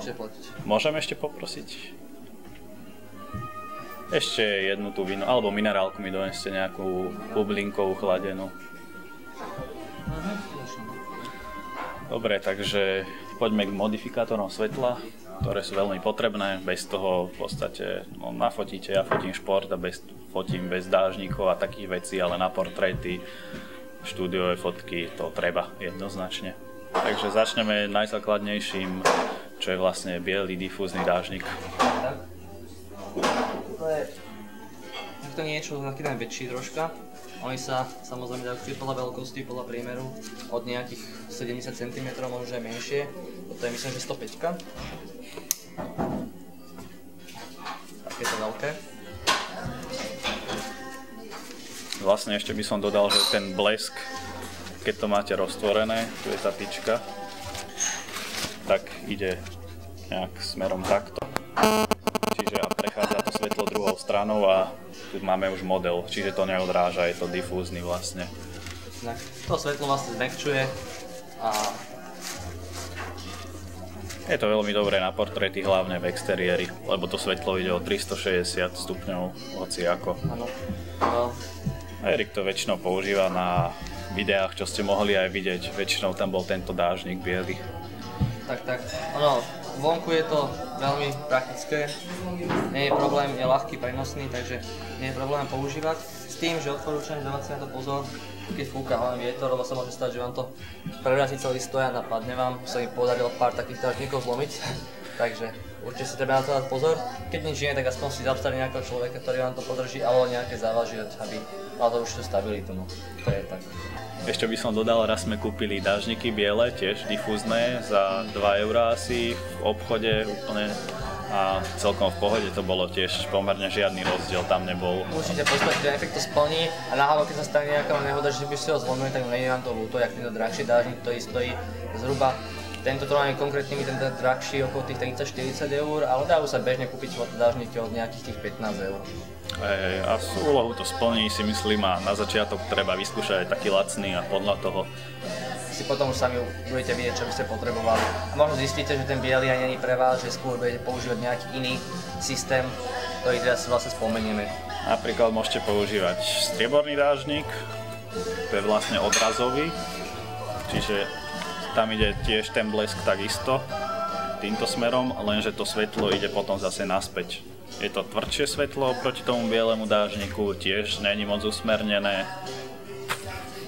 Môžete platiť. Môžem ešte poprosiť? Ešte jednu tú vínu, alebo minerálku mi doneste nejakú bublinkovú chladenú. Dobre, takže poďme k modifikátorom svetla, ktoré sú veľmi potrebné. Bez toho v podstate nafotíte, ja fotím šport a fotím bez dážnikov a takých vecí, ale na portréty, štúdiové fotky to treba jednoznačne. Takže začneme najzákladnejším, čo je vlastne biely difúzny dážnik. To je niečo taký ten väčší troška. Oni sa samozrejme dajú podľa veľkosti, podľa priemeru od nejakých 70 cm, možno aj menšie. Toto je myslím, že 105. Takéto veľké. Vlastne ešte by som dodal, že ten blesk, keď to máte roztvorené, tu je tá tyčka, tak ide nejak smerom takto. Čiže prechádza to svetlo druhou stranou a tu máme už model, čiže to neodráža, je to difúzny vlastne. To svetlo vlastne zmäkčuje a je to veľmi dobré na portréty, hlavne v exteriéri, lebo to svetlo ide o 360 stupňov, hoci ako. Áno. Erik to väčšinou používa na videách, čo ste mohli aj vidieť, väčšinou tam bol tento dážnik biely. Tak. Ono, vonku je to veľmi praktické, nie je problém, je ľahký, prenosný, takže nie je problém používať. S tým, že odporúčam dávať si na to pozor, keď fúka hlavne vietor, lebo sa môže stať, že vám to prerazí celý stojan a padne vám. Sa mi podarilo pár takých dážnikov zlomiť, takže určite si treba na to dať pozor. Keď nič nie, tak aspoň si zaobstarať nejakého človeka, ktorý vám to podrží, alebo nejaké závažie, aby mal to určitú stabilitu. No. To je tak. Ešte by som dodal, raz sme kúpili dážniky biele, tiež difúzne, za 2 € asi v obchode úplne a celkom v pohode to bolo, tiež pomerne žiadny rozdiel tam nebol. Určite podstatne ten efekt to splní a náhodou keď sa stane nejaká nehoda, že by si ho zlomili, tak nie je vám to ľúto, jak tento drahší dážnik, ktorý stojí zhruba tento trvanie konkrétny, ten drahší okolo tých 30-40 €, ale dajú sa bežne kúpiť dážniky od nejakých tých 15 €. A úlohu to splní, si myslím, a na začiatok treba vyskúšať aj taký lacný a podľa toho si potom už sami budete vidieť, čo by ste potrebovali. A možno zistíte, že ten biely aj není pre vás, že skôr budete používať nejaký iný systém, ktorý teraz si vlastne spomenieme. Napríklad môžete používať strieborný dážnik, to je vlastne odrazový, čiže tam ide tiež ten blesk takisto týmto smerom, lenže to svetlo ide potom zase naspäť. Je to tvrdšie svetlo oproti tomu bielemu dážniku, tiež není moc usmernené.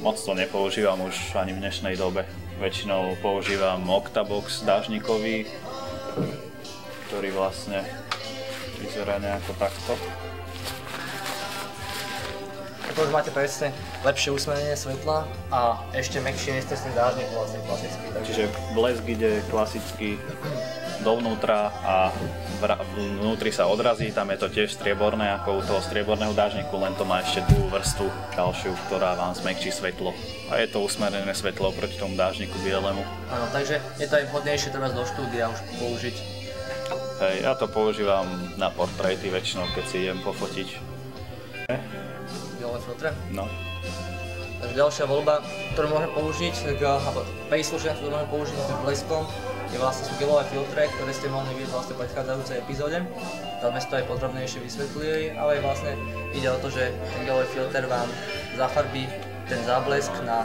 Moc to nepoužívam už ani v dnešnej dobe. Väčšinou používam Octabox dážnikový, ktorý vlastne vyzerá nejako takto. Ako už máte presne lepšie usmernenie svetla a ešte mäkšie než ten dážnik vlastne klasický. Čiže blesk ide klasicky dovnútra a vnútri sa odrazí, tam je to tiež strieborné ako u toho strieborného dážniku, len to má ešte tú vrstvu ďalšiu, ktorá vám zmäkčí svetlo. A je to usmernené svetlo proti tomu dážniku bielemu. Áno, takže je to aj vhodnejšie teraz do štúdia už použiť. Hej, ja to používam na portréty väčšinou, keď si idem pofotiť. Biele filtre? No. Takže ďalšia voľba, ktorú môžeme použiť, alebo príslušenia, ktorú môžeme použiť s bleskom, je vlastne sú gelové filtre, ktoré ste mohli vidieť vlastne v predchádzajúcej epizóde. Tam sme to aj podrobnejšie vysvetlili, ale vlastne ide o to, že ten gelový filter vám zafarbí ten záblesk na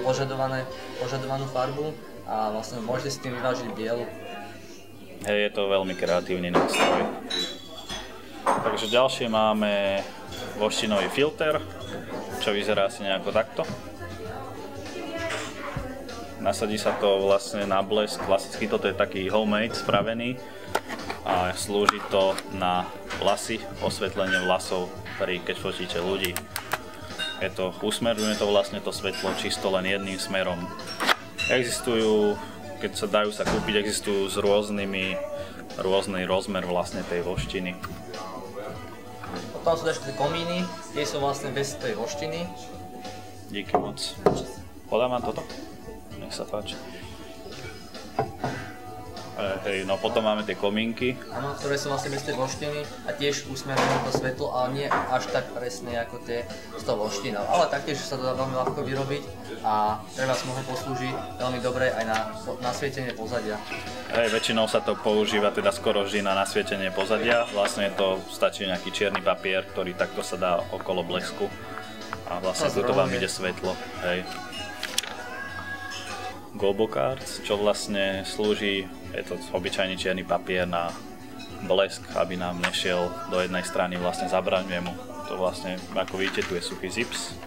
požadovanú farbu a vlastne môžete si tým vyvážiť bielu. Hej, je to veľmi kreatívny nástroj. Takže ďalšie máme voštinový filter, čo vyzerá asi nejako takto. Nasadí sa to vlastne na blesk, klasicky toto je taký homemade spravený a slúži to na vlasy, osvetlenie vlasov, keď fotíte ľudí. Usmerňuje to vlastne to svetlo čisto len jedným smerom. Existujú, keď sa dajú sa kúpiť, existujú s rôzny rozmer vlastne tej voštiny. Potom sú ešte komíny, tie sú vlastne bez tej voštiny. Díky moc. Podám vám toto? Nech sa páči. Hej, no potom máme tie komínky. Áno, ktoré sú vlastne bez tej voštiny a tiež usmerňujú to svetlo, ale nie až tak presne ako tie s tou voštinou. Ale taktiež sa to dá veľmi ľahko vyrobiť a treba mohol poslúžiť veľmi dobre aj na nasvietenie pozadia. Hej, väčšinou sa to používa teda skoro vždy na nasvietenie pozadia. Vlastne to stačí nejaký čierny papier, ktorý takto sa dá okolo blesku a vlastne tuto vám ide svetlo. Hej. Gobo cards, čo vlastne slúži, je to obyčajný čierny papier na blesk, aby nám nešiel do jednej strany, vlastne zabraňuje mu. To vlastne, ako vidíte, tu je suchý zips.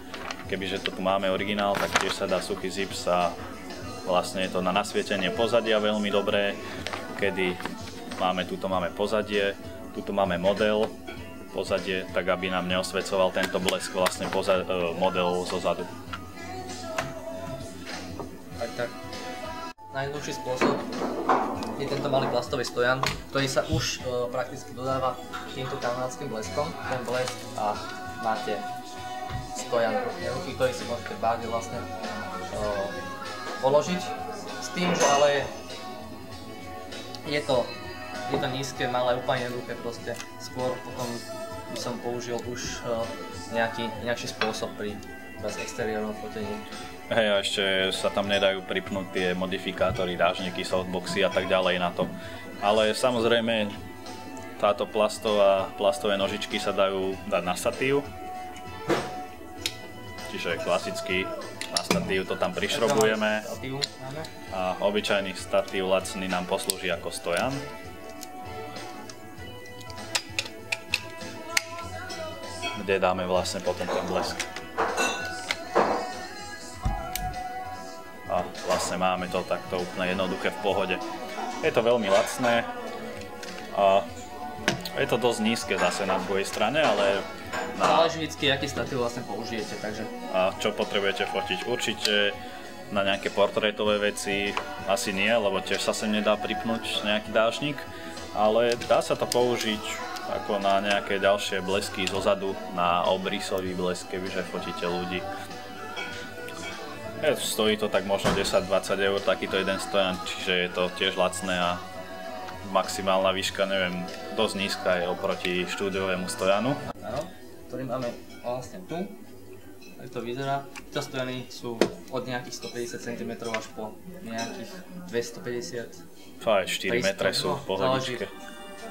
Kebyže to tu máme originál, tak tiež sa dá suchý zips a vlastne je to na nasvietenie pozadia veľmi dobré, kedy tuto máme pozadie, tuto máme model, pozadie, tak aby nám neosvecoval tento blesk vlastne model zo zadu. Tak. Najjednoduchší spôsob je tento malý plastový stojan, ktorý sa už prakticky dodáva týmto kanadským bleskom. Ten blesk a máte stojan, ktorý si môžete v báge vlastne položiť. S tým, že ale je to nízke, malé, úplne jednoduché proste. Skôr potom by som použil už nejaký spôsob pri exteriérnom fotení. Hej, a ešte sa tam nedajú pripnúť tie modifikátory, dážniky, softboxy a tak ďalej na to. Ale samozrejme, táto plastové nožičky sa dajú dať na statív. Čiže klasicky na statív to tam prišrobujeme. A obyčajný statív lacný nám poslúži ako stojan. Kde dáme vlastne potom ten blesk. A vlastne máme to takto úplne jednoduché v pohode. Je to veľmi lacné a je to dosť nízke zase na druhej strane, ale záleží vždycky, aký statív vlastne použijete, takže. A čo potrebujete fotiť? Určite na nejaké portrétové veci asi nie, lebo tiež sa sem nedá pripnúť nejaký dážnik, ale dá sa to použiť ako na nejaké ďalšie blesky zozadu, na obrysový blesk, kebyže fotíte ľudí. Stojí to tak možno 10-20 eur, takýto jeden stojan, čiže je to tiež lacné a maximálna výška, neviem, dosť nízka je oproti štúdiovému stojanu. Áno, ktorý máme vlastne tu, tak to vyzerá. Tieto stojany sú od nejakých 150 cm až po nejakých 250. Aj 4 metre sú v pohodičke.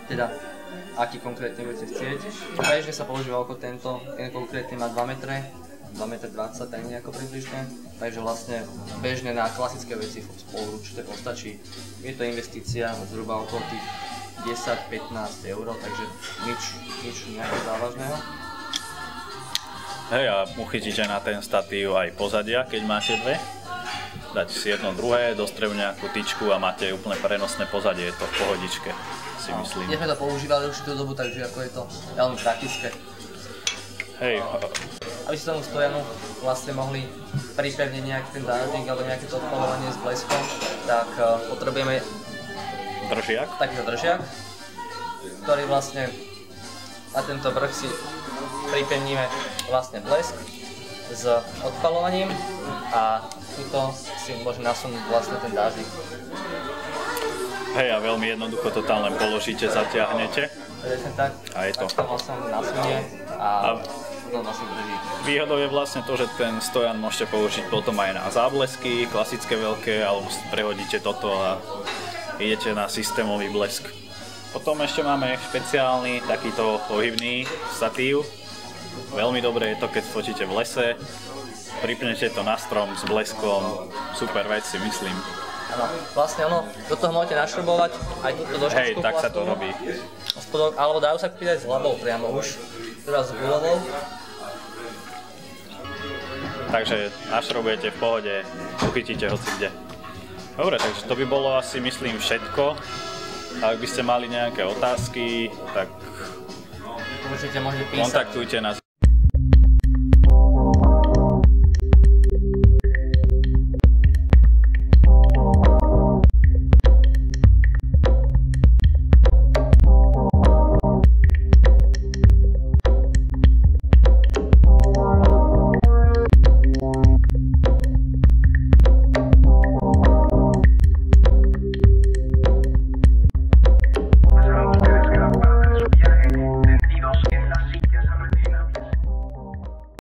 Teda, aký konkrétne budete chcieť. Bežne sa používa ako ten konkrétny má 2 metre. 2,20 m, tak nejako približne, takže vlastne bežne na klasické veci spoluruč to postačí. Je to investícia zhruba okolo tých 10-15 eur, takže nič nejakého závažného. Hej, a uchytíte na ten statív aj pozadia, keď máte dve. Dáte si jedno druhé, dostrieľ nejakú tyčku a máte úplne prenosné pozadie, je to v pohodičke, si myslím. Nie sme to používali určitú dobu, takže ako je to veľmi praktické. Hej. Aby si tomu stojanu vlastne mohli pripevniť nejaký ten dážnik alebo nejaké to odpalovanie s bleskom, tak potrebujeme takýto držiak, ktorý vlastne na tento vrch si pripevníme vlastne blesk s odpalovaním a tuto si môže nasunúť vlastne ten dážnik. Hej, a veľmi jednoducho to tam len položíte, zatiahnete. Tak, a je to. Tak to vlastne nasunie a vlastne drží. Výhodou je vlastne to, že ten stojan môžete použiť potom aj na záblesky, klasické veľké, alebo prehodíte toto a idete na systémový blesk. Potom ešte máme špeciálny takýto pohybný statív. Veľmi dobré je to, keď fotíte v lese, pripnete to na strom s bleskom, super vec si myslím. Áno, vlastne do toho môžete našrobovať aj túto došličku. Hej, tak sa to robí. Alebo dajú sa kúpiť aj s hlavou priamo už, teda s guľovou. Takže našrobujete v pohode, uchytíte hoci kde. Dobre, takže to by bolo asi myslím všetko. Ak by ste mali nejaké otázky, tak určite môžete písať. Kontaktujte nás